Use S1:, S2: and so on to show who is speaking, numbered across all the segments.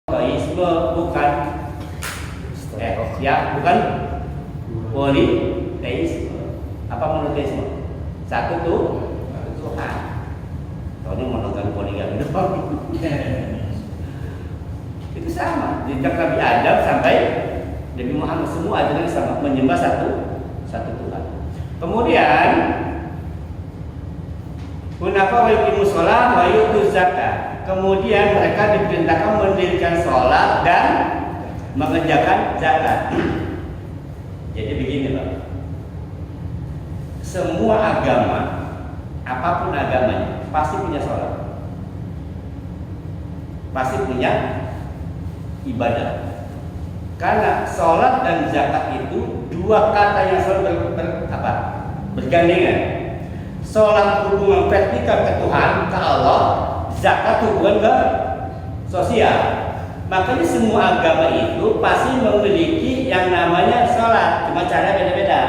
S1: Monoteisme bukan bukan politeisme. Apa monoteisme? Satu Tuhan. Soalnya monogami poligami doang. Itu sama. Sejak Nabi Adam sampai Nabi Muhammad semua ajaran sama, menyembah satu Tuhan. Kemudian Hunafa wa yuqimus shalah wa yutuz zakat. Kemudian mereka diperintahkan mendirikan sholat dan mengerjakan zakat. Jadi begini Pak, semua agama, apapun agamanya, pasti punya sholat, pasti punya ibadah. Karena sholat dan zakat itu dua kata yang selalu bergandengan. Sholat hubungan vertikal ke Tuhan, ke Allah, zakat hubungan ke sosial. Makanya semua agama itu pasti memiliki yang namanya sholat, cuma cara beda-beda.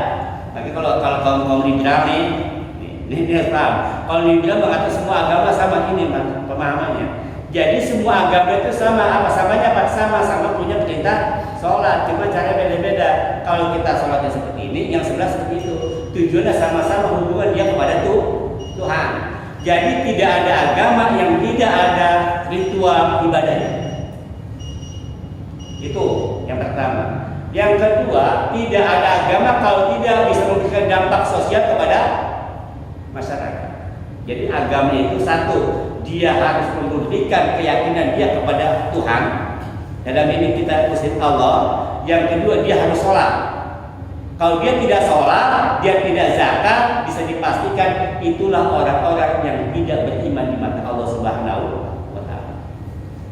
S1: Tapi kalau kaum liberal ini Islam, kalau liberal mengatakan semua agama sama ini pemahamannya. Jadi semua agama itu sama, apa samanya Pak? Sama-sama punya perintah sholat, cuma cara beda-beda. Kalau kita sholatnya seperti ini, yang sebelah seperti itu. Tujuannya sama-sama hubungan dia kepada Tuhan. Jadi tidak ada agama yang tidak ada ritual ibadahnya. Itu yang pertama. Yang kedua, tidak ada agama kalau tidak bisa memberikan dampak sosial kepada masyarakat. Jadi agama itu satu, dia harus membuktikan keyakinan dia kepada Tuhan. Dalam ini kita muslim Allah. Yang kedua, dia harus sholat. Kalau dia tidak sholat, dia tidak zakat, bisa dipastikan itulah orang-orang yang tidak beriman di mata Allah Subhanahu wa Ta'ala.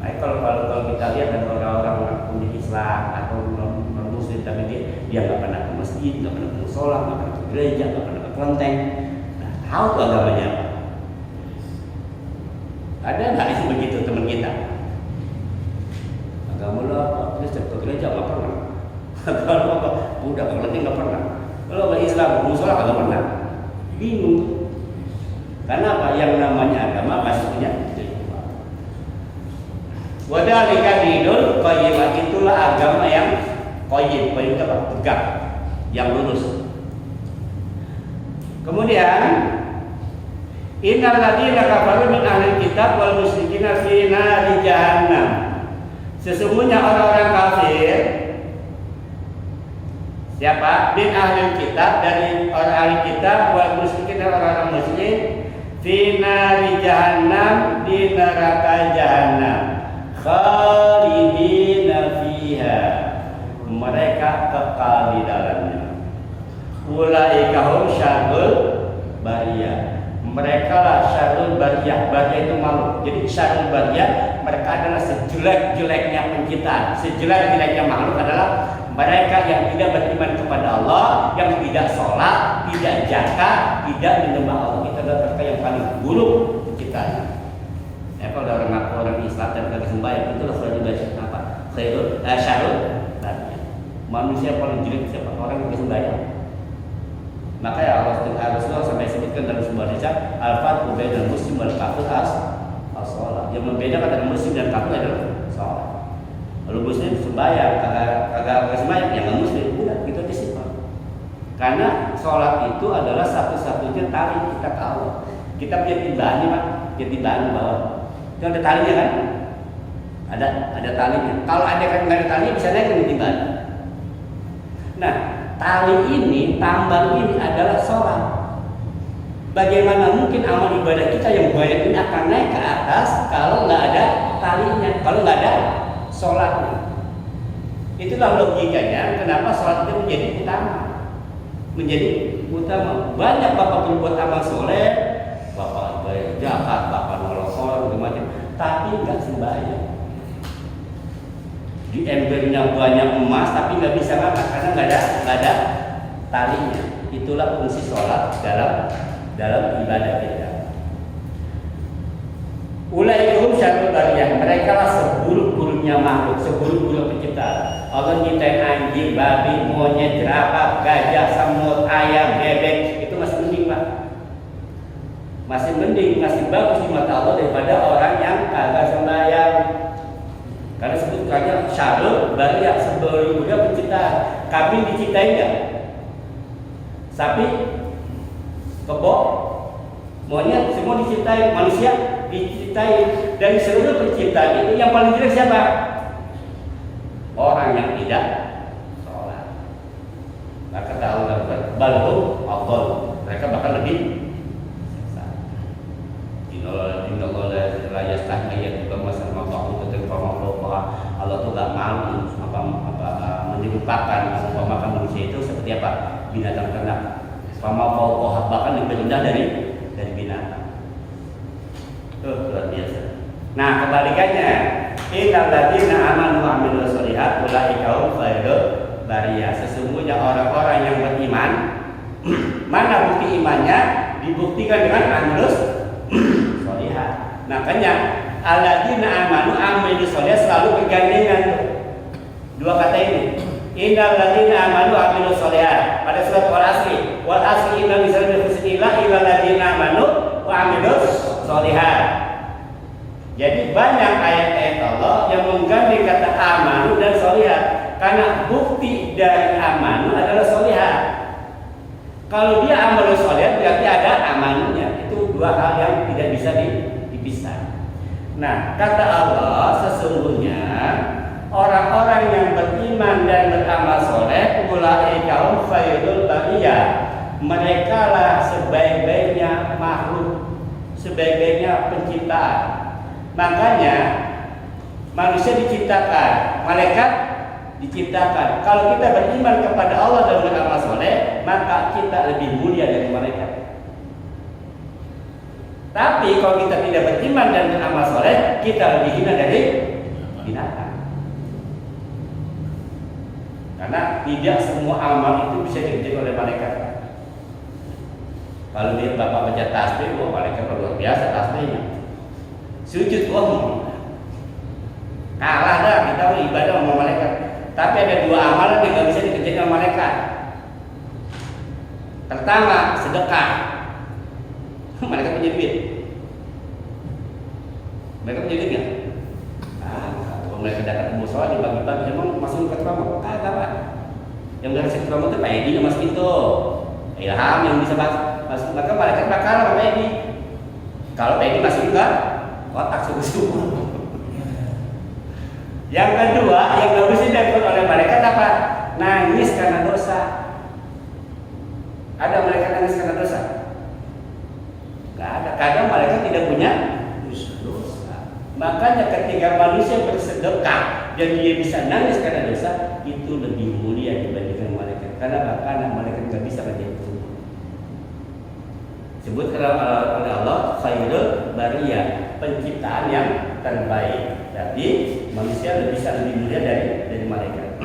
S1: Nah, kalau kita lihat ada orang-orang punya Islam atau non-muslim, tapi dia nggak pernah ke masjid, nggak pernah ke sholat, nggak pernah ke gereja, nggak pernah ke kelenteng. Nah, tahu tuh agamanya apa? Ada nggak itu begitu teman kita? Agama lo apa? Dia ke gereja nggak pernah. Kalau apa? Udah kelenteng nggak pernah. Kalau Islam musola nggak pernah. Bingung. Karena apa? Yang namanya agama pasti punya. Wadhalika dinul qayyim, itulah agama yang qayyim, qayyim apa? Tegak, yang lurus. Kemudian innal ladzina kafaru min ahli kitab wal musyrikina fi nari jahannam. Sesungguhnya orang-orang kafir, siapa? Min ahli kitab, dari orang ahli kitab, wal musyrikin, orang-orang musyrik, fi nari jahannam, di neraka jahannam, khalidina fiha, mereka kekal di dalamnya. Ulaika hum syarrul bariyah, mereka lah syarrul bariyah. Bariyah itu makhluk. Jadi syarrul bariyah, mereka adalah sejelek-jeleknya penciptaan, sejelek-jeleknya makhluk adalah mereka yang tidak beriman kepada Allah, yang tidak sholat, tidak zakat, tidak menyembah Allah. Itu adalah mereka yang paling buruk penciptaan. Ya, kalau ada orang Islam dan kagak sembahyang, itulah sudah dibaca apa? Syarrul bariyah. Manusia paling jelek siapa? Orang yang sembahyang. Maka ya Allah sampai sebutkan dalam sebuah hadis, al-farqu bainal muslim wal kafir as-shalah. Yang membedakan antara muslim dan kafir adalah salat. Kalau muslim sembahyang, kagak sembahyang, yang nggak muslim, udah gitu aja sih Pak. Karena sholat itu adalah satu-satunya tali kita ke Allah. Kita punya timbangan nih Pak, punya timbangan bawah. Itu ada talinya kan? Ada talinya. Kalau ada kan nggak ada talinya, bisa naik ke timbangan. Nah, tali ini, tambang ini adalah sholat. Bagaimana mungkin amal ibadah kita yang banyak ini akan naik ke atas kalau nggak ada talinya, kalau nggak ada sholatnya? Itulah logikanya kenapa sholat itu menjadi utama. Banyak bapak berbuat amal soleh, bapak bayar zakat, bapak nolong orang macam, tapi nggak sembahyang. Di embernya banyak emas tapi nggak bisa makan karena nggak ada talinya. Itulah fungsi sholat dalam ibadah kita. Ulaikum syarrul bariyah, mereka lah seburuk-buruknya makhluk, seburuk-buruk penciptaan. Allah nyiptain anjing, babi, monyet, jerapah, gajah, semut, ayam, bebek, itu masih mending Pak. Masih mending, masih bagus di mata Allah daripada orang yang kagak sembahyang. Karena sebutkannya syarul bariyah, sebelumnya penciptaan. Kambing dicintai enggak? Sapi, kebo, monyet semua dicintai, manusia dicintai. Dari seluruh penciptaan itu yang paling jelek siapa? Orang yang tidak sholat. Maka tahu balhum afdal, mereka bahkan lebih sesat. Innallaha la yastahi an yuqama sama Allah tuh gak malu menyerupakan makan manusia itu seperti apa? Binatang ternak. Bahkan lebih rendah dari binatang. Luar biasa. Nah, kebalikannya, innal ladzina amanu wa amilus sholihat ulaika hum khairul bariyah. Sesungguhnya orang-orang yang beriman, mana bukti imannya? Dibuktikan dengan amilus sholihat. Makanya alladzina amanu amilus sholihat selalu bergandengan dua kata ini. Innal ladzina amanu amilus sholihat. Pada surat Wal Asri innal insana lafi khusr illa alladzina amanu wa amilus sholihat. Jadi banyak ayat-ayat Allah yang menggandeng kata amanu dan sholihat, karena bukti dari amanu adalah sholihat. Kalau dia amalus sholihat berarti ada amanunya. Itu dua hal yang tidak bisa dipisah. Nah, kata Allah sesungguhnya orang-orang yang beriman dan beramal soleh ulaika hum khairul bariyah. Mereka lah sebaik-baiknya makhluk, sebaik-baiknya penciptaan. Makanya manusia diciptakan, malaikat diciptakan. Kalau kita beriman kepada Allah dan beramal soleh, maka kita lebih mulia dari malaikat. Tapi kalau kita tidak beriman dan beramal soleh, kita lebih hina dari binatang. Karena tidak semua amal itu bisa dikerjakan oleh malaikat. Kalau lihat bapak baca tasbih, wah malaikat luar biasa tasbihnya. Sujud, wah kalah dah kita ibadah sama malaikat. Tapi ada dua amalan yang nggak bisa dikerjakan oleh malaikat. Pertama, sedekah. Malaikat punya duit. Mereka punya duit nggak? Kalau mereka datang ke musola dibagi-bagi, emang masuk ke keramah? Kagak pak. Yang dari sektor keramah itu Pak Edi yang masuk itu. Ilham yang bisa masuk. Maka malaikat bakal sama Pak Edi. Kalau Pak Edi masuk ke kotak subuh-subuh. Yang kedua, yang nggak bisa dilakukan oleh malaikat apa? Nangis karena dosa. Ada malaikat nangis karena dosa? Nggak ada. Kadang malaikat tidak punya dosa. Makanya ketika manusia bersedekah dan dia bisa nangis karena dosa, itu lebih mulia dibandingkan malaikat. Karena bahkan malaikat nggak bisa baca itu. Sebut oleh Allah khairul bariyah, penciptaan yang terbaik. Jadi manusia bisa lebih mulia dari malaikat.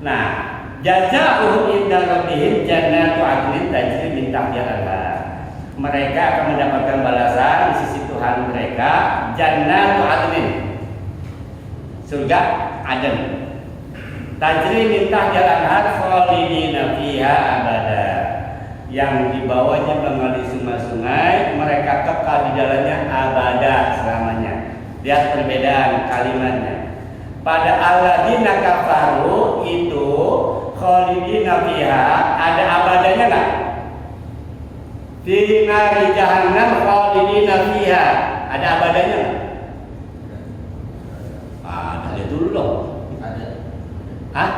S1: Nah, jazaohum inda rabbihim jannatu 'adnin tajri min tahtiha al-anhar. Mereka akan mendapatkan balasan di sisi Tuhan mereka, jannatu 'adnin. Surga Aden. Tajri min tahtiha al-anhar khalidina fiha abada. Yang di bawahnya mengalir sungai-sungai, mereka kekal di dalamnya abada selamanya. Lihat perbedaan kalimatnya. Pada alladzina kafaru itu khalidina fiha, ada abadanya enggak? Fi nari jahannam khalidina fiha, ada abadanya enggak? Ada dulu dong. Ada. Hah?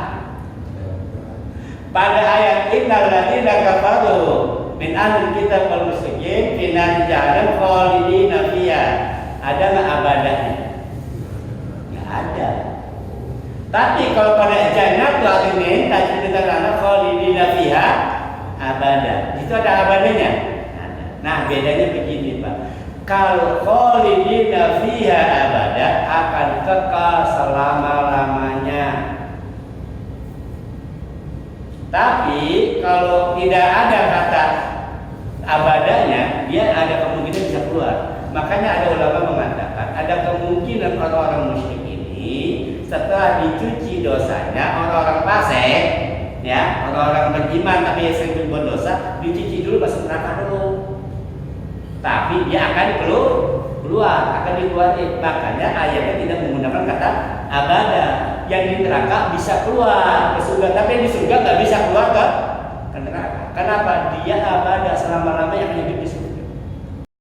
S1: Pada ayat innal ladzina kafaru min ahli kitab wal musyrikin fi nari jahannam khalidina fiha, ada nggak abadanya? Nggak ada. Tapi kalau pada jannatu 'adnin tajri min tahtiha khalidina fiha abada, itu ada abadanya? Ada. Nah bedanya begini Pak, kalau khalidina fiha abada akan kekal selama-lamanya. Tapi kalau tidak ada kata abadanya, dia ada kemungkinan bisa keluar. Makanya ada ulama mengatakan ada kemungkinan orang-orang musyrik ini setelah dicuci dosanya, orang-orang fasik, ya, orang-orang beriman tapi sering berbuat dosa, dicuci dulu masuk neraka dulu. Tapi dia akan keluar, akan dikeluarin. Makanya ayatnya tidak menggunakan abada. Yang di neraka bisa keluar ke surga, tapi di surga nggak bisa keluar ke neraka. Kenapa? Dia abada selama-lamanya yang hidup di surga.